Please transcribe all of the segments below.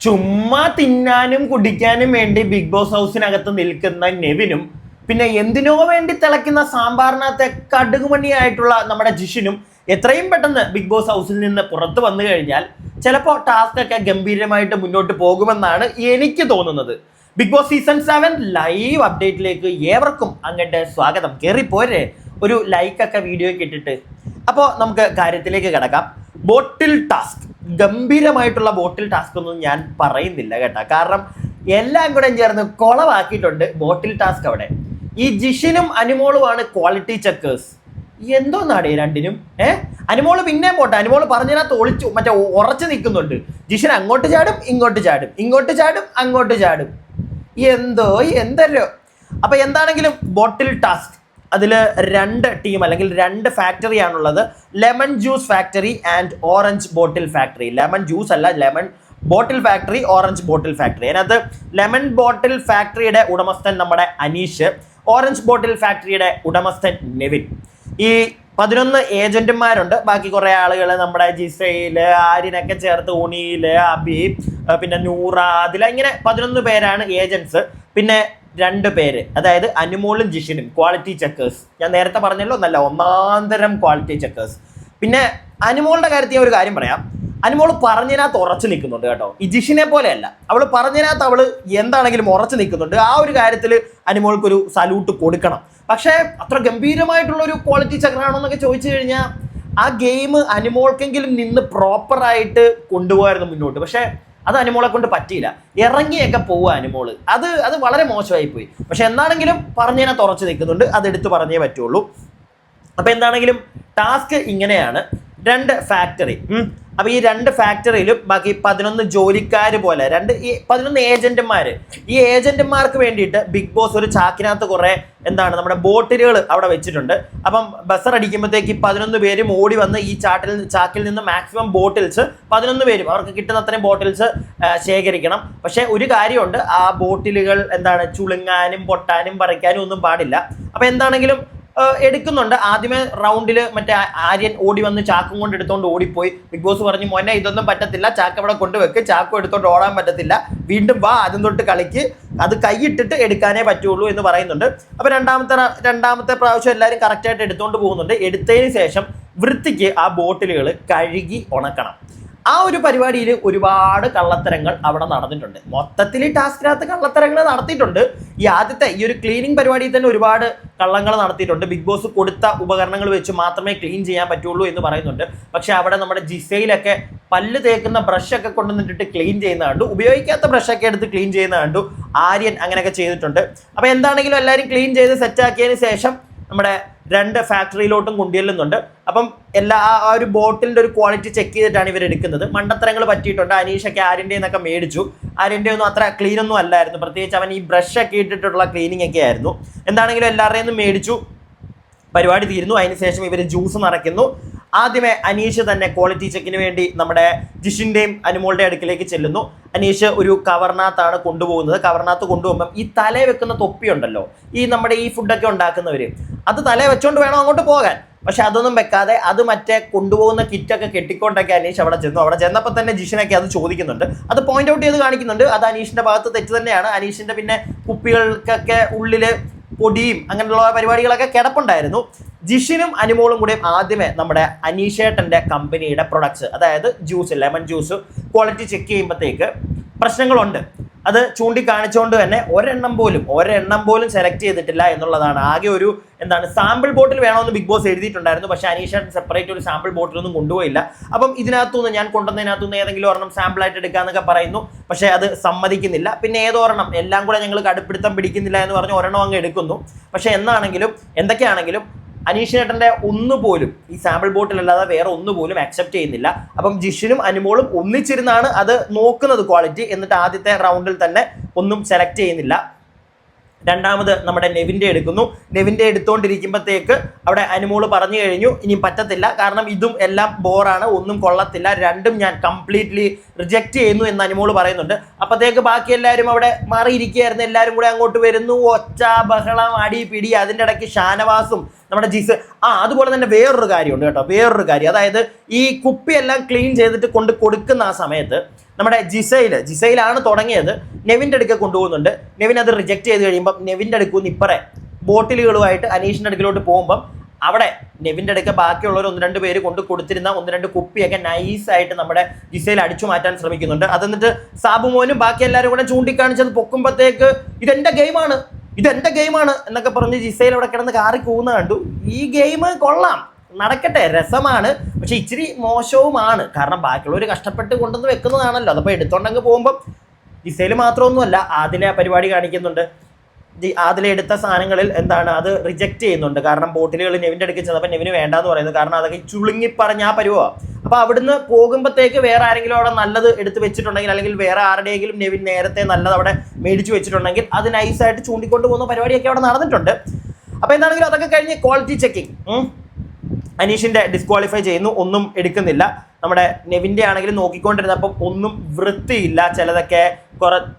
ചുമ്മാ തിന്നാനും കുടിക്കാനും വേണ്ടി ബിഗ് ബോസ് ഹൗസിനകത്ത് നിൽക്കുന്ന നെവിനും പിന്നെ എന്തിനോ വേണ്ടി തിളയ്ക്കുന്ന സാമ്പാറിനകത്തെ കടുകുമണിയായിട്ടുള്ള നമ്മുടെ ജിഷിനും എത്രയും പെട്ടെന്ന് ബിഗ് ബോസ് ഹൗസിൽ നിന്ന് പുറത്തു വന്നു കഴിഞ്ഞാൽ ചിലപ്പോൾ ടാസ്ക് ഒക്കെ ഗംഭീരമായിട്ട് മുന്നോട്ട് പോകുമെന്നാണ് എനിക്ക് തോന്നുന്നത്. ബിഗ് ബോസ് സീസൺ 7 ലൈവ് അപ്ഡേറ്റിലേക്ക് ഏവർക്കും അങ്ങോട്ട് സ്വാഗതം. കയറിപ്പോരെ ഒരു ലൈക്കൊക്കെ വീഡിയോയ്ക്ക് ഇട്ടിട്ട്. അപ്പോൾ നമുക്ക് കാര്യത്തിലേക്ക് കിടക്കാം. ബോട്ടിൽ ടാസ്ക്, ഗംഭീരമായിട്ടുള്ള ബോട്ടിൽ ടാസ്ക് ഒന്നും ഞാൻ പറയുന്നില്ല കേട്ടോ, കാരണം എല്ലാം കൂടെ ചേർന്ന് കുളവാക്കിയിട്ടുണ്ട് ബോട്ടിൽ ടാസ്ക്. അവിടെ ഈ ജിഷിനും അനുമോളുമാണ് ക്വാളിറ്റി ചെക്കേഴ്സ്. എന്തോന്നാണ് ഈ രണ്ടിനും? അനുമോള് പിന്നെ പോട്ടെ, അനുമോള് പറഞ്ഞതിനകത്ത് ഒളിച്ചു മറ്റേ ഉറച്ചു നിൽക്കുന്നുണ്ട്. ജിഷിൻ അങ്ങോട്ട് ചാടും ഇങ്ങോട്ട് ചാടും, ഇങ്ങോട്ട് ചാടും അങ്ങോട്ട് ചാടും, എന്തല്ലോ. അപ്പൊ എന്താണെങ്കിലും ബോട്ടിൽ ടാസ്ക് അതിൽ രണ്ട് ടീം അല്ലെങ്കിൽ രണ്ട് ഫാക്ടറി ആണുള്ളത്. Lemon juice factory and orange bottle factory. Lemon juice അല്ല, ലെമൺ ബോട്ടിൽ ഫാക്ടറി, ഓറഞ്ച് ബോട്ടിൽ ഫാക്ടറി. അതിനകത്ത് ലെമൺ ബോട്ടിൽ ഫാക്ടറിയുടെ ഉടമസ്ഥൻ നമ്മുടെ അനീഷ്, ഓറഞ്ച് ബോട്ടിൽ ഫാക്ടറിയുടെ ഉടമസ്ഥൻ നെവിൻ. ഈ 11 ഏജന്റുമാരുണ്ട്. ബാക്കി കുറെ ആളുകൾ നമ്മുടെ ജിസയില്, ആര്യനൊക്കെ ചേർത്ത് ഉണിയില്, അബി, പിന്നെ നൂറ, ഇങ്ങനെ 11 പേരാണ് ഏജന്റ്സ്. പിന്നെ 2 പേര്, അതായത് അനുമോളും ജിഷിനും ക്വാളിറ്റി ചെക്കേഴ്സ്. ഞാൻ നേരത്തെ പറഞ്ഞല്ലോ, നല്ല ഒന്നാന്തരം ക്വാളിറ്റി ചെക്കേഴ്സ്. പിന്നെ അനുമോളുടെ കാര്യത്തിൽ ഒരു കാര്യം പറയാം. അനുമോള് പറഞ്ഞതിനകത്ത് ഉറച്ചു നിൽക്കുന്നുണ്ട് കേട്ടോ. ഈ ജിഷിനെ പോലെയല്ല, അവൾ പറഞ്ഞതിനകത്ത് അവള് എന്താണെങ്കിലും ഉറച്ചു നിൽക്കുന്നുണ്ട്. ആ ഒരു കാര്യത്തിൽ അനുമോൾക്കൊരു സല്യൂട്ട് കൊടുക്കണം. പക്ഷേ അത്ര ഗംഭീരമായിട്ടുള്ള ഒരു ക്വാളിറ്റി ചെക്കറാണോ എന്നൊക്കെ ചോദിച്ചു കഴിഞ്ഞാൽ ആ ഗെയിം അനുമോൾക്കെങ്കിലും നിന്ന് പ്രോപ്പറായിട്ട് കൊണ്ടുപോകായിരുന്നു മുന്നോട്ട്. പക്ഷേ അത് അനുമോളെ കൊണ്ട് പറ്റിയില്ല. ഇറങ്ങിയൊക്കെ പോവുക അനുമോള്. അത് വളരെ മോശമായി പോയി. പക്ഷെ എന്താണെങ്കിലും പറഞ്ഞതിനകത്ത് ഉറച്ചു നിൽക്കുന്നുണ്ട്, അതെടുത്ത് പറഞ്ഞേ പറ്റുള്ളൂ. അപ്പൊ എന്താണെങ്കിലും ടാസ്ക് ഇങ്ങനെയാണ്. 2 ഫാക്ടറി. അപ്പൊ ഈ 2 ഫാക്ടറിയിലും ബാക്കി 11 ജോലിക്കാർ പോലെ 11 ഏജന്റുമാര്. ഈ ഏജന്റുമാർക്ക് വേണ്ടിയിട്ട് ബിഗ് ബോസ് ഒരു ചാക്കിനകത്ത് കുറെ നമ്മുടെ ബോട്ടിലുകൾ അവിടെ വെച്ചിട്ടുണ്ട്. അപ്പം ബസർ അടിക്കുമ്പോഴത്തേക്ക് 11 പേരും ഓടി വന്ന് ഈ ചാക്കിൽ നിന്ന് മാക്സിമം ബോട്ടിൽസ് 11 പേരും അവർക്ക് കിട്ടുന്ന അത്രയും ബോട്ടിൽസ് ശേഖരിക്കണം. പക്ഷെ ഒരു കാര്യമുണ്ട്, ആ ബോട്ടിലുകൾ ചുളുങ്ങാനും പൊട്ടാനും പറിക്കാനും ഒന്നും പാടില്ല. അപ്പൊ എന്താണെങ്കിലും എടുക്കുന്നുണ്ട്. ആദ്യമേ റൗണ്ടിൽ മറ്റേ ആര്യൻ ഓടി വന്ന് ചാക്കും കൊണ്ട് എടുത്തോണ്ട് ഓടിപ്പോയി. ബിഗ് ബോസ് പറഞ്ഞു, മോനെ ഇതൊന്നും പറ്റത്തില്ല, ചാക്ക് അവിടെ കൊണ്ടുവെക്ക്, ചാക്കും എടുത്തോണ്ട് ഓടാൻ പറ്റത്തില്ല, വീണ്ടും വാ, ആദ്യം തൊട്ട് കളിക്ക്, അത് കൈയിട്ടിട്ട് എടുക്കാനേ പറ്റുള്ളൂ എന്ന് പറയുന്നുണ്ട്. അപ്പൊ രണ്ടാമത്തെ പ്രാവശ്യം എല്ലാവരും കറക്റ്റായിട്ട് എടുത്തോണ്ട് പോകുന്നുണ്ട്. എടുത്തതിന് ശേഷം വൃത്തിക്ക് ആ ബോട്ടിലുകൾ കഴുകി ഉണക്കണം. ആ ഒരു പരിപാടിയിൽ ഒരുപാട് കള്ളത്തരങ്ങൾ അവിടെ നടന്നിട്ടുണ്ട്. മൊത്തത്തിൽ ടാസ്കിനകത്ത് കള്ളത്തരങ്ങൾ നടത്തിയിട്ടുണ്ട്. ഈ ഒരു ക്ലീനിങ് പരിപാടിയിൽ തന്നെ ഒരുപാട് കള്ളങ്ങൾ നടത്തിയിട്ടുണ്ട്. ബിഗ് ബോസ് കൊടുത്ത ഉപകരണങ്ങൾ വെച്ച് മാത്രമേ ക്ലീൻ ചെയ്യാൻ പറ്റുള്ളൂ എന്ന് പറയുന്നുണ്ട്. പക്ഷെ അവിടെ നമ്മുടെ ജിസയിലൊക്കെ പല്ല് തേക്കുന്ന ബ്രഷൊക്കെ കൊണ്ടുവന്നിട്ട് ക്ലീൻ ചെയ്യുന്ന കണ്ടു, ഉപയോഗിക്കാത്ത ബ്രഷൊക്കെ എടുത്ത് ക്ലീൻ ചെയ്യുന്ന കണ്ടു. ആര്യൻ അങ്ങനെയൊക്കെ ചെയ്തിട്ടുണ്ട്. അപ്പൊ എന്താണെങ്കിലും എല്ലാവരും ക്ലീൻ ചെയ്ത് സെറ്റാക്കിയതിന് ശേഷം നമ്മുടെ 2 ഫാക്ടറിയിലോട്ടും കൊണ്ടുചെല്ലുന്നുണ്ട്. അപ്പം ആ ഒരു ബോട്ടിലിന്റെ ഒരു ക്വാളിറ്റി ചെക്ക് ചെയ്തിട്ടാണ് ഇവർ എടുക്കുന്നത്. മണ്ടത്തരങ്ങൾ പറ്റിയിട്ടുണ്ട്. അനീഷൊക്കെ ആര്യൻ്റെ എന്നൊക്കെ മേടിച്ചു. ആര്യൻ്റെ ഒന്നും അത്ര ക്ലീൻ ഒന്നും അല്ലായിരുന്നു. പ്രത്യേകിച്ച് അവൻ ഈ ബ്രഷ് ഒക്കെ ഇട്ടിട്ടുള്ള ക്ലീനിങ് ഒക്കെ ആയിരുന്നു. എന്താണെങ്കിലും എല്ലാവരുടെയും നിന്നും മേടിച്ചു. പരിപാടി തീരുന്നു. അതിനുശേഷം ഇവർ ജ്യൂസ് നിറയ്ക്കുന്നു. ആദ്യമേ അനീഷ് തന്നെ ക്വാളിറ്റി ചെക്കിന് വേണ്ടി നമ്മുടെ ജിഷിൻ്റെയും അനുമോളുടെ അടുക്കിലേക്ക് ചെല്ലുന്നു. അനീഷ് ഒരു കവറിനകത്താണ് കൊണ്ടുപോകുന്നത്. കവറിനകത്ത് കൊണ്ടുപോകുമ്പം ഈ തലേ വെക്കുന്ന തൊപ്പി ഉണ്ടല്ലോ, ഈ നമ്മുടെ ഈ ഫുഡൊക്കെ ഉണ്ടാക്കുന്നവര്, അത് തലേ വെച്ചോണ്ട് വേണം അങ്ങോട്ട് പോകാൻ. പക്ഷെ അതൊന്നും വെക്കാതെ അത് മറ്റേ കൊണ്ടുപോകുന്ന കിറ്റൊക്കെ കെട്ടിക്കൊണ്ടൊക്കെ അനീഷ് അവിടെ ചെന്നു. അവിടെ ചെന്നപ്പോൾ തന്നെ ജിഷിനൊക്കെ അത് ചോദിക്കുന്നുണ്ട്. അത് പോയിന്റ് ഔട്ട് ചെയ്ത് കാണിക്കുന്നുണ്ട്. അത് അനീഷിന്റെ ഭാഗത്ത് തെറ്റ് തന്നെയാണ്. അനീഷിന്റെ പിന്നെ കുപ്പികൾക്കൊക്കെ ഉള്ളില് പൊടിയും അങ്ങനെയുള്ള പരിപാടികളൊക്കെ കിടപ്പുണ്ടായിരുന്നു. ജിഷിനും അനുമോളും കൂടെ ആദ്യമേ നമ്മുടെ അനീഷേട്ടന്റെ കമ്പനിയുടെ പ്രൊഡക്ട്സ്, അതായത് juice, lemon juice quality check ചെയ്യുമ്പോഴത്തേക്ക് പ്രശ്നങ്ങളുണ്ട്. അത് ചൂണ്ടിക്കാണിച്ചുകൊണ്ട് തന്നെ ഒരെണ്ണം പോലും സെലക്ട് ചെയ്തിട്ടില്ല എന്നുള്ളതാണ്. ആകെ ഒരു സാമ്പിൾ ബോട്ടിൽ വേണമെന്ന് ബിഗ് ബോസ് എഴുതിയിട്ടുണ്ടായിരുന്നു. പക്ഷേ അനീഷേട്ടൻ സെപ്പറേറ്റ് ഒരു സാമ്പിൾ ബോട്ടിലൊന്നും കൊണ്ടുപോയില്ല. അപ്പം ഇതിനകത്തുനിന്ന് ഞാൻ കൊണ്ടുവന്നതിനകത്തുനിന്ന് ഏതെങ്കിലും ഒരെണ്ണം സാമ്പിളായിട്ട് എടുക്കാന്നൊക്കെ പറയുന്നു. പക്ഷേ അത് സമ്മതിക്കുന്നില്ല. പിന്നെ ഏതൊരെണ്ണം, എല്ലാം കൂടെ ഞങ്ങൾ കടുപ്പിടുത്തം പിടിക്കുന്നില്ല എന്ന് പറഞ്ഞ് ഒരെണ്ണം അങ്ങ് എടുക്കുന്നു. പക്ഷേ എന്തൊക്കെയാണെങ്കിലും അനീഷേട്ടൻ്റെ ഒന്നുപോലും ഈ സാമ്പിൾ ബോട്ടിലല്ലാതെ വേറെ ഒന്നുപോലും അക്സെപ്റ്റ് ചെയ്യുന്നില്ല. അപ്പം ജിഷിനും അനുമോളും ഒന്നിച്ചിരുന്നാണ് അത് നോക്കുന്നത് ക്വാളിറ്റി. എന്നിട്ട് ആദ്യത്തെ റൗണ്ടിൽ തന്നെ ഒന്നും സെലക്ട് ചെയ്യുന്നില്ല. രണ്ടാമത് നമ്മുടെ നെവിൻ്റെ എടുക്കുന്നു. നെവിൻ്റെ എടുത്തുകൊണ്ടിരിക്കുമ്പോഴത്തേക്ക് അവിടെ അനുമോള് പറഞ്ഞു കഴിഞ്ഞു, ഇനി പറ്റത്തില്ല, കാരണം ഇതും എല്ലാം ബോറാണ്, ഒന്നും കൊള്ളത്തില്ല, രണ്ടും ഞാൻ കംപ്ലീറ്റ്ലി റിജക്റ്റ് ചെയ്യുന്നു എന്ന് അനുമോള് പറയുന്നുണ്ട്. അപ്പോഴത്തേക്ക് ബാക്കി എല്ലാവരും അവിടെ മാറിയിരിക്കുകയായിരുന്നു. എല്ലാവരും കൂടെ അങ്ങോട്ട് വരുന്നു. ഒച്ച ബഹളം അടി പിടി. അതിൻ്റെ ഇടയ്ക്ക് ഷാനവാസും നമ്മുടെ ജിസ് അതുപോലെ തന്നെ വേറൊരു കാര്യമുണ്ട് കേട്ടോ. അതായത് ഈ കുപ്പിയെല്ലാം ക്ലീൻ ചെയ്തിട്ട് കൊടുക്കുന്ന ആ സമയത്ത് നമ്മുടെ ജിസയിലാണ് തുടങ്ങിയത്. നെവിൻ്റെ അടുക്ക കൊണ്ടുപോകുന്നുണ്ട്. നെവിൻ അത് റിജക്ട് ചെയ്ത് കഴിയുമ്പം നെവിൻ്റെ അടുക്കുന്ന് ഇപ്പറേ ബോട്ടിലുകളുമായിട്ട് അനീഷിൻ്റെ അടുക്കിലോട്ട് പോകുമ്പം അവിടെ നെവിൻ്റെ അടുക്ക ബാക്കിയുള്ളവർ 1-2 പേര് കൊണ്ട് കൊടുത്തിരുന്ന 1-2 കുപ്പിയൊക്കെ നൈസായിട്ട് നമ്മുടെ ജിസയിൽ അടിച്ചു മാറ്റാൻ ശ്രമിക്കുന്നുണ്ട്. അതെന്നിട്ട് സാബുമോനും ബാക്കി എല്ലാവരും കൂടെ ചൂണ്ടിക്കാണിച്ചത് പൊക്കുമ്പോഴത്തേക്ക് ഇതെന്റെ ഗെയിമാണ് എന്നൊക്കെ പറഞ്ഞ് ജിസയിൽ അവിടെ കിടന്ന് കാറി കൂന്ന കണ്ടു. ഈ ഗെയിം കൊള്ളാം, നടക്കട്ടെ, രസമാണ്, പക്ഷെ ഇച്ചിരി മോശവുമാണ്. കാരണം ബാക്കിയുള്ളവർ കഷ്ടപ്പെട്ട് കൊണ്ടുവന്ന് വെക്കുന്നതാണല്ലോ. അതപ്പോൾ എടുത്തോണ്ടങ്ങ് പോകുമ്പം ജിസയിൽ മാത്രമൊന്നുമല്ല ആദിലെ പരിപാടി കാണിക്കുന്നുണ്ട്. അതിലെടുത്ത സാധനങ്ങളിൽ എന്താണ് അത് റിജക്ട് ചെയ്യുന്നുണ്ട്. കാരണം ബോട്ടിലുകൾ നെവിൻ്റെ അടുക്ക് ചെന്നപ്പോൾ നെവിന് വേണ്ടാന്ന് പറയുന്നത്. കാരണം അതൊക്കെ ചുളുങ്ങി പറഞ്ഞ ആ പരുവാ. അപ്പോൾ അവിടുന്ന് പോകുമ്പോഴത്തേക്ക് വേറെ ആരെങ്കിലും അവിടെ നല്ലത് എടുത്ത് വെച്ചിട്ടുണ്ടെങ്കിൽ, അല്ലെങ്കിൽ വേറെ ആരുടെയെങ്കിലും നെവിൻ നേരത്തെ നല്ലത് അവിടെ മേടിച്ച് വെച്ചിട്ടുണ്ടെങ്കിൽ അത് നൈസായിട്ട് ചൂണ്ടിക്കൊണ്ട് പോകുന്ന പരിപാടിയൊക്കെ അവിടെ നടന്നിട്ടുണ്ട്. അപ്പോൾ എന്താണെങ്കിലും അതൊക്കെ കഴിഞ്ഞ് ക്വാളിറ്റി ചെക്കിങ് അനീഷിൻ്റെ ഡിസ്ക്വാളിഫൈ ചെയ്യുന്നു, ഒന്നും എടുക്കുന്നില്ല. നമ്മുടെ നെവിൻ്റെ ആണെങ്കിലും നോക്കിക്കൊണ്ടിരുന്നപ്പം ഒന്നും വൃത്തിയില്ല.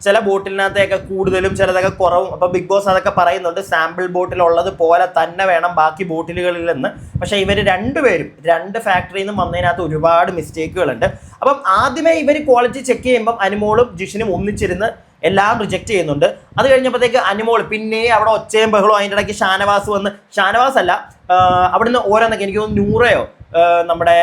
ചില ബോട്ടിലിനകത്തൊക്കെ കൂടുതലും ചിലതൊക്കെ കുറവും. അപ്പോൾ ബിഗ് ബോസ് അതൊക്കെ പറയുന്നുണ്ട്, സാമ്പിൾ ബോട്ടിലുള്ളത് പോലെ തന്നെ വേണം ബാക്കി ബോട്ടിലുകളിൽ നിന്ന്. പക്ഷേ ഇവർ രണ്ടുപേരും 2 ഫാക്ടറിയിൽ നിന്നും വന്നതിനകത്ത് ഒരുപാട് മിസ്റ്റേക്കുകളുണ്ട്. അപ്പം ആദ്യമേ ഇവർ ക്വാളിറ്റി ചെക്ക് ചെയ്യുമ്പം അനുമോളും ജിഷിനും ഒന്നിച്ചിരുന്ന് എല്ലാം റിജക്ട് ചെയ്യുന്നുണ്ട്. അത് കഴിഞ്ഞപ്പോഴത്തേക്ക് അനുമോൾ പിന്നെ അവിടെ ഒച്ചയും ബഹളവും, അതിൻ്റെ ഇടയ്ക്ക് ഷാനവാസ് അല്ല അവിടുന്ന് ഓരോന്നൊക്കെ എനിക്ക് തോന്നുന്നു നൂറയോ നമ്മുടെ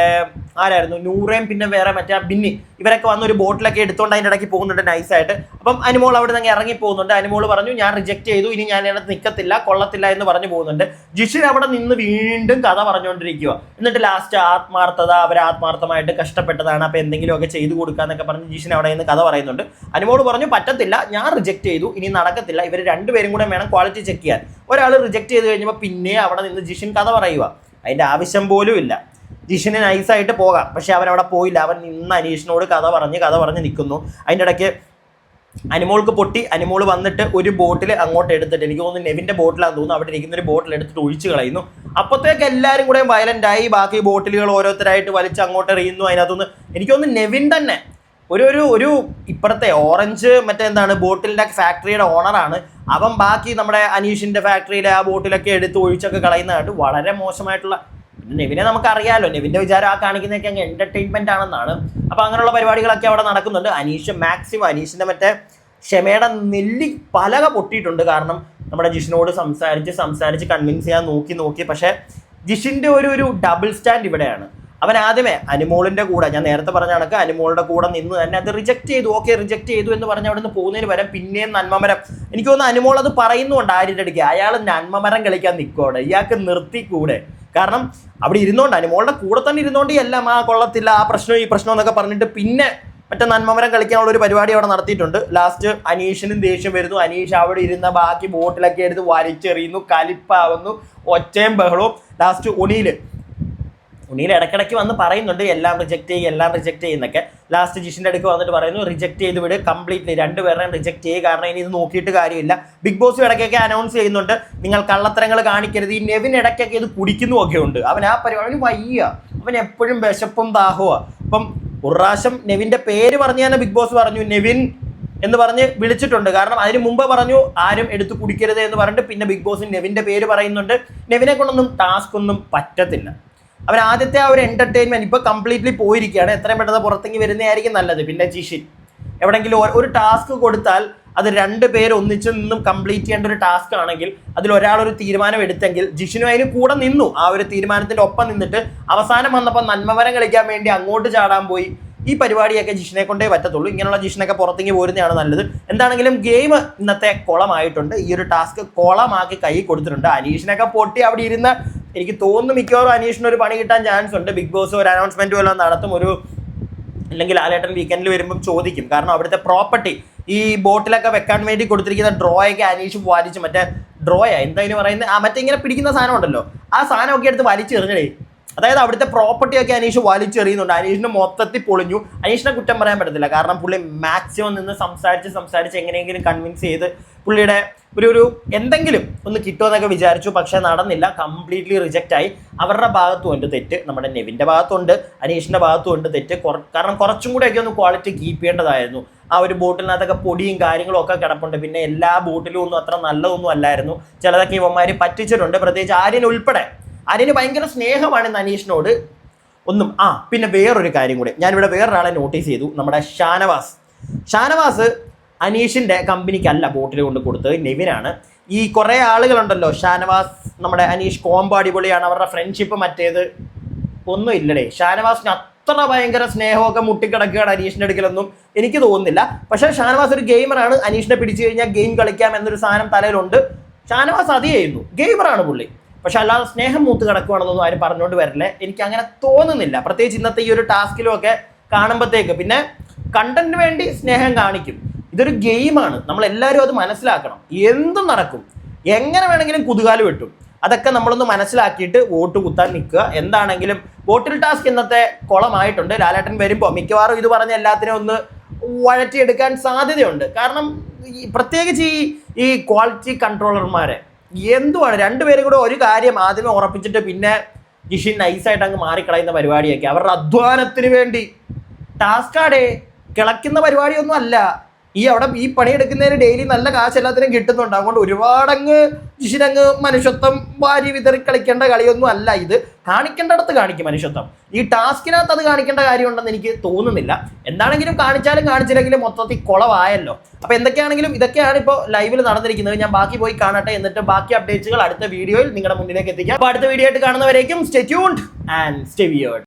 ആരായിരുന്നു നൂറേം പിന്നെ വേറെ മറ്റേ ബിന്നി ഇവരൊക്കെ വന്ന് ഒരു ബോട്ടിലൊക്കെ എടുത്തുകൊണ്ട് അതിൻ്റെ ഇടയ്ക്ക് പോകുന്നുണ്ട് നൈസായിട്ട്. അപ്പം അനുമോൾ അവിടെ നിന്ന് ഇറങ്ങി പോകുന്നുണ്ട്. അനുമോൾ പറഞ്ഞു ഞാൻ റിജക്ട് ചെയ്തു, ഇനി ഞാൻ അതിനകത്ത് നിൽക്കത്തില്ല, കൊള്ളത്തില്ല എന്ന് പറഞ്ഞു പോകുന്നുണ്ട്. ജിഷിൻ അവിടെ നിന്ന് വീണ്ടും കഥ പറഞ്ഞുകൊണ്ടിരിക്കുക. എന്നിട്ട് ലാസ്റ്റ് അവർ ആത്മാർത്ഥമായിട്ട് കഷ്ടപ്പെട്ടതാണ്, അപ്പോൾ എന്തെങ്കിലുമൊക്കെ ചെയ്തു കൊടുക്കാന്നൊക്കെ പറഞ്ഞ് ജിഷിൻ അവിടെ നിന്ന് കഥ പറയുന്നുണ്ട്. അനുമോൾ പറഞ്ഞു പറ്റത്തില്ല, ഞാൻ റിജക്ട് ചെയ്തു, ഇനി നടക്കത്തില്ല, ഇവർ രണ്ടുപേരും കൂടെ വേണം ക്വാളിറ്റി ചെക്ക് ചെയ്യാൻ. ഒരാൾ റിജക്ട് ചെയ്ത് കഴിഞ്ഞപ്പോൾ പിന്നെ അവിടെ നിന്ന് ജിഷിൻ കഥ പറയുക. അതിൻ്റെ ആവശ്യം പോലും ഇല്ല. ജിഷിന് നൈസായിട്ട് പോകാം, പക്ഷെ അവനവിടെ പോയില്ല. അവൻ നിന്ന് അനീഷിനോട് കഥ പറഞ്ഞ് നിൽക്കുന്നു. അതിൻ്റെ ഇടയ്ക്ക് അനുമോൾക്ക് പൊട്ടി. അനുമോൾ വന്നിട്ട് ഒരു ബോട്ടിൽ അങ്ങോട്ട് എടുത്തിട്ട്, എനിക്ക് തോന്നുന്നു നെവിൻ്റെ ബോട്ടിലാണെന്ന് തോന്നുന്നു, അവിടെ ഇരിക്കുന്ന ഒരു ബോട്ടിൽ എടുത്തിട്ട് ഒഴിച്ച് കളയുന്നു. അപ്പോഴത്തേക്ക് എല്ലാവരും കൂടെ വയലൻ്റായി. ബാക്കി ബോട്ടിലുകൾ ഓരോരുത്തരായിട്ട് വലിച്ച് അങ്ങോട്ട് എറിയുന്നു. അതിനകത്തുനിന്ന് എനിക്ക് തോന്നുന്നു നെവിൻ തന്നെ ഒരു ഇപ്പുറത്തെ ഓറഞ്ച് ബോട്ടിലിൻ്റെ ഫാക്ടറിയുടെ ഓണറാണ് അവൻ. ബാക്കി നമ്മുടെ അനീഷിൻ്റെ ഫാക്ടറിയിലെ ആ ബോട്ടിലൊക്കെ എടുത്ത് ഒഴിച്ചൊക്കെ കളയുന്നതായിട്ട് വളരെ മോശമായിട്ടുള്ള. നെവിനെ നമുക്കറിയാമല്ലോ, നെവിൻ്റെ വിചാരം ആ കാണിക്കുന്നതൊക്കെ അങ്ങ് എൻ്റർടൈൻമെൻ്റ് ആണെന്നാണ്. അപ്പോൾ അങ്ങനെയുള്ള പരിപാടികളൊക്കെ അവിടെ നടക്കുന്നുണ്ട്. അനീഷിൻ്റെ ക്ഷമയുടെ നെല്ലി പലക പൊട്ടിയിട്ടുണ്ട്. കാരണം നമ്മുടെ ജിഷിനോട് സംസാരിച്ച് കൺവിൻസ് ചെയ്യാൻ നോക്കി. പക്ഷേ ജിഷിൻ്റെ ഒരു ഡബിൾ സ്റ്റാൻഡ് ഇവിടെയാണ്. അവൻ ആദ്യമേ അനുമോളിൻ്റെ കൂടെ, ഞാൻ നേരത്തെ പറഞ്ഞ കണക്ക് അനുമോളുടെ കൂടെ നിന്ന് തന്നെ അത് റിജക്ട് ചെയ്തു എന്ന് പറഞ്ഞ് അവിടെ നിന്ന് പോകുന്നതിന് വരെ പിന്നെയും നന്മമരം. എനിക്ക് തോന്നുന്നു അനുമോൾ അത് പറയുന്നുണ്ട് ആര്യൻ്റെ അടുക്ക്, അയാൾ നന്മമരം കളിക്കാൻ നിൽക്കുവാണ്, ഇയാൾക്ക് നിർത്തിക്കൂടെ. കാരണം അവിടെ ഇരുന്നോണ്ട് അനുമോളുടെ കൂടെ തന്നെ ഇരുന്നോണ്ട് എല്ലാം കൊള്ളത്തില്ല, ആ പ്രശ്നം ഈ പ്രശ്നം എന്നൊക്കെ പറഞ്ഞിട്ട് പിന്നെ മറ്റേ നന്മമരം കളിക്കാനുള്ള ഒരു പരിപാടി അവിടെ നടത്തിയിട്ടുണ്ട്. ലാസ്റ്റ് അനീഷിനും ദേഷ്യം വരുന്നു. അനീഷ് അവിടെ ഇരുന്ന ബാക്കി ബോട്ടിലൊക്കെ എടുത്ത് വലിച്ചെറിയുന്നു, കലിപ്പാവുന്നു, ഒച്ചയും ബഹളവും. ലാസ്റ്റ് ഉണിയിൽ ഇടയ്ക്കിടയ്ക്ക് വന്ന് പറയുന്നുണ്ട് എല്ലാം റിജക്ട് ചെയ്യുന്നൊക്കെ. ലാസ്റ്റ് ജിഷിൻ്റെ അടുക്ക് വന്നിട്ട് പറയുന്നു റിജക്ട് ചെയ്ത് വിട് കംപ്ലീറ്റ്ലി, 2 പേരെയും റിജക്ട് ചെയ്യുക, കാരണം ഇനി ഇത് നോക്കിയിട്ട് കാര്യമില്ല. ബിഗ് ബോസ് ഇടയ്ക്കൊക്കെ അനൗൺസ് ചെയ്യുന്നുണ്ട് നിങ്ങൾ കള്ളത്തരങ്ങൾ കാണിക്കരുത്. ഈ നെവിൻ ഇടയ്ക്കൊക്കെ ഇത് കുടിക്കുന്നുമൊക്കെ ഉണ്ട്. അവൻ ആ പരിപാടി വയ്യ, അവൻ എപ്പോഴും വിശപ്പും ദാഹവുക. അപ്പം ഒരു പ്രാവശ്യം നെവിൻ്റെ പേര് പറഞ്ഞ് തന്നെ ബിഗ് ബോസ് പറഞ്ഞു നെവിൻ എന്ന് പറഞ്ഞ് വിളിച്ചിട്ടുണ്ട്. കാരണം അതിന് മുമ്പ് പറഞ്ഞു ആരും എടുത്ത് കുടിക്കരുത് എന്ന് പറഞ്ഞിട്ട് പിന്നെ ബിഗ് ബോസ് നെവിൻ്റെ പേര് പറയുന്നുണ്ട്. നെവിനെ കൊണ്ടൊന്നും ടാസ്ക് ഒന്നും പറ്റത്തില്ല. അവൻ ആദ്യത്തെ ആ ഒരു എൻ്റർടൈൻമെൻറ്റ് ഇപ്പോൾ കംപ്ലീറ്റ്ലി പോയിരിക്കുകയാണ്. എത്രയും പെട്ടെന്ന് പുറത്തേക്ക് വരുന്നതായിരിക്കും നല്ലത്. പിന്നെ ജിഷിൻ എവിടെയെങ്കിലും ഒരു ടാസ്ക് കൊടുത്താൽ അത് 2 പേര് ഒന്നിച്ച് നിന്നും കംപ്ലീറ്റ് ചെയ്യേണ്ട ഒരു ടാസ്ക് ആണെങ്കിൽ അതിലൊരാളൊരു തീരുമാനം എടുത്തെങ്കിൽ ജിഷിനും അതിന് കൂടെ നിന്നു. ആ ഒരു തീരുമാനത്തിൻ്റെ ഒപ്പം നിന്നിട്ട് അവസാനം വന്നപ്പോൾ നന്മമരം കളിക്കാൻ വേണ്ടി അങ്ങോട്ട് ചാടാൻ പോയി. ഈ പരിപാടിയൊക്കെ ജിഷിനെ കൊണ്ടേ പറ്റത്തുള്ളൂ. ഇങ്ങനെയുള്ള ജിഷിനൊക്കെ പുറത്തേക്ക് പോരുന്നതാണ് നല്ലത്. എന്താണെങ്കിലും ഗെയിം ഇന്നത്തെ കുളമായിട്ടുണ്ട്. ഈ ഒരു ടാസ്ക് കുളമാക്കി കൈ കൊടുത്തിട്ടുണ്ട്. അനീഷിനൊക്കെ പൊട്ടി അവിടെ ഇരുന്ന എനിക്ക് തോന്നുന്നു മിക്കവാറും അനീഷിനൊരു പണി കിട്ടാൻ ചാൻസ് ഉണ്ട്. ബിഗ് ബോസ് ഒരു അനൗൺസ്മെൻറ്റ് വല്ലതും നടത്തും, അല്ലെങ്കിൽ ലാലേട്ടൻ വീക്കെൻഡിൽ വരുമ്പം ചോദിക്കും. കാരണം അവിടുത്തെ പ്രോപ്പർട്ടി ഈ ബോട്ടിലൊക്കെ വെക്കാൻ വേണ്ടി കൊടുത്തിരിക്കുന്ന ഡ്രോയൊക്കെ അനീഷ് വലിച്ച് എന്തായാലും പറയുന്നത് മറ്റേ ഇങ്ങനെ പിടിക്കുന്ന സാധനം ഉണ്ടല്ലോ, ആ സാധനമൊക്കെ എടുത്ത് വലിച്ചെറിഞ്ഞടേ. അതായത് അവിടുത്തെ പ്രോപ്പർട്ടിയൊക്കെ അനീഷ് വലിച്ചെറിയുന്നുണ്ട്. അനീഷിന് മൊത്തത്തിൽ പൊളിഞ്ഞു. അനീഷിനെ കുറ്റം പറയാൻ പറ്റത്തില്ല. കാരണം പുള്ളി മാക്സിമം നിന്ന് സംസാരിച്ച് എങ്ങനെയെങ്കിലും കൺവിൻസ് ചെയ്ത് പുള്ളിയുടെ ഒരു എന്തെങ്കിലും ഒന്ന് കിട്ടുമെന്നൊക്കെ വിചാരിച്ചു. പക്ഷേ നടന്നില്ല, കംപ്ലീറ്റ്ലി റിജക്റ്റായി. അവരുടെ ഭാഗത്തും ഉണ്ട് തെറ്റ്, നമ്മുടെ നെവിൻ്റെ ഭാഗത്തുണ്ട്, അനീഷിൻ്റെ ഭാഗത്തും ഉണ്ട് തെറ്റ്. കാരണം കുറച്ചും കൂടെയൊക്കെ ഒന്ന് ക്വാളിറ്റി കീപ്പ് ചെയ്യേണ്ടതായിരുന്നു. ആ ഒരു ബോട്ടിലിനകത്തൊക്കെ പൊടിയും കാര്യങ്ങളും ഒക്കെ കിടപ്പുണ്ട്. പിന്നെ എല്ലാ ബോട്ടിലും ഒന്നും അത്ര നല്ലതൊന്നും അല്ലായിരുന്നു. ചിലതൊക്കെ ഇവന്മാർ പറ്റിച്ചിട്ടുണ്ട്, പ്രത്യേകിച്ച് ആര്യൻ ഉൾപ്പെടെ. ആര്യന് ഭയങ്കര സ്നേഹമാണ് ഇന്ന് അനീഷിനോട്. ഒന്നും. പിന്നെ വേറൊരു കാര്യം കൂടി ഞാനിവിടെ വേറൊരാളെ നോട്ടീസ് ചെയ്തു. നമ്മുടെ ഷാനവാസ് അനീഷിന്റെ കമ്പനിക്കല്ല ബോട്ടിൽ കൊണ്ട് കൊടുത്തത്, നെവിനാണ്. ഈ കുറേ ആളുകളുണ്ടല്ലോ, ഷാനവാസ് നമ്മുടെ അനീഷ് കോംബോ അടിപൊളിയാണ്, അവരുടെ ഫ്രണ്ട്ഷിപ്പ് മറ്റേത് ഒന്നും ഇല്ലടേ. ഷാനവാസിന് അത്ര ഭയങ്കര സ്നേഹമൊക്കെ മുട്ടിക്കിടക്കുകയാണ് അനീഷിന്റെ അടുക്കലൊന്നും എനിക്ക് തോന്നുന്നില്ല. പക്ഷേ ഷാനവാസ് ഒരു ഗെയിമറാണ്. അനീഷിനെ പിടിച്ചു കഴിഞ്ഞാൽ ഗെയിം കളിക്കാം എന്നൊരു സാധനം തലയിലുണ്ട്. ഷാനവാസ് അത് ചെയ്യുന്നു, ഗെയിമറാണ് പുള്ളി. പക്ഷെ അല്ലാതെ സ്നേഹം മൂത്ത് കിടക്കുകയാണെന്നൊന്നും ആരും പറഞ്ഞുകൊണ്ട് വരില്ലേ, എനിക്ക് അങ്ങനെ തോന്നുന്നില്ല. പ്രത്യേകിച്ച് ഇന്നത്തെ ഈ ഒരു ടാസ്കിലും ഒക്കെ കാണുമ്പോഴത്തേക്ക്. പിന്നെ കണ്ടന്റിന് വേണ്ടി സ്നേഹം കാണിക്കും, ഇതൊരു ഗെയിമാണ്, നമ്മളെല്ലാവരും അത് മനസ്സിലാക്കണം. എന്തും നടക്കും, എങ്ങനെ വേണമെങ്കിലും കുതുകാല് വെട്ടും. അതൊക്കെ നമ്മളൊന്ന് മനസ്സിലാക്കിയിട്ട് വോട്ട് കുത്താൻ നിൽക്കുക. എന്താണെങ്കിലും ബോട്ടിൽ ടാസ്ക് ഇന്നത്തെ കുളമായിട്ടുണ്ട്. ലാലേട്ടൻ വരുമ്പോൾ മിക്കവാറും ഇത് പറഞ്ഞ എല്ലാത്തിനും ഒന്ന് വഴറ്റിയെടുക്കാൻ സാധ്യതയുണ്ട്. കാരണം പ്രത്യേകിച്ച് ഈ ക്വാളിറ്റി കൺട്രോളർമാരെ എന്തുവാണ്, രണ്ടുപേരും കൂടെ ഒരു കാര്യം ആദ്യമേ ഉറപ്പിച്ചിട്ട് പിന്നെ ജിഷിൻ നൈസായിട്ട് അങ്ങ് മാറിക്കളയുന്ന പരിപാടിയൊക്കെ. അവരുടെ അധ്വാനത്തിന് വേണ്ടി ടാസ്കാടെ കിളയ്ക്കുന്ന പരിപാടിയൊന്നും അല്ല. ഈ പണിയെടുക്കുന്നതിന് ഡെയിലി നല്ല കാശ് എല്ലാത്തിനും കിട്ടുന്നുണ്ട്. അതുകൊണ്ട് ഒരുപാടങ്ങ് ജിഷിനങ്ങ് മനുഷ്യത്വം വാരി വിതറി കളിക്കേണ്ട കളിയൊന്നും അല്ല ഇത്. കാണിക്കേണ്ടടത്ത് കാണിക്കും മനുഷ്യത്വം. ഈ ടാസ്കിനകത്ത് അത് കാണിക്കേണ്ട കാര്യമുണ്ടെന്ന് എനിക്ക് തോന്നുന്നില്ല. എന്താണെങ്കിലും കാണിച്ചാലും കാണിച്ചില്ലെങ്കിലും മൊത്തത്തിൽ കുളമായല്ലോ. അപ്പോൾ എന്തൊക്കെയാണെങ്കിലും ഇതൊക്കെയാണ് ഇപ്പോൾ ലൈവിൽ നടന്നിരിക്കുന്നത്. ഞാൻ ബാക്കി പോയി കാണട്ടെ, എന്നിട്ട് ബാക്കി അപ്ഡേറ്റ്സുകൾ അടുത്ത വീഡിയോയിൽ നിങ്ങളുടെ മുന്നിലേക്ക് എത്തിക്കാം. അപ്പോൾ അടുത്ത വീഡിയോ ആയിട്ട് കാണുന്നവരേക്കും stay tuned and stay weird.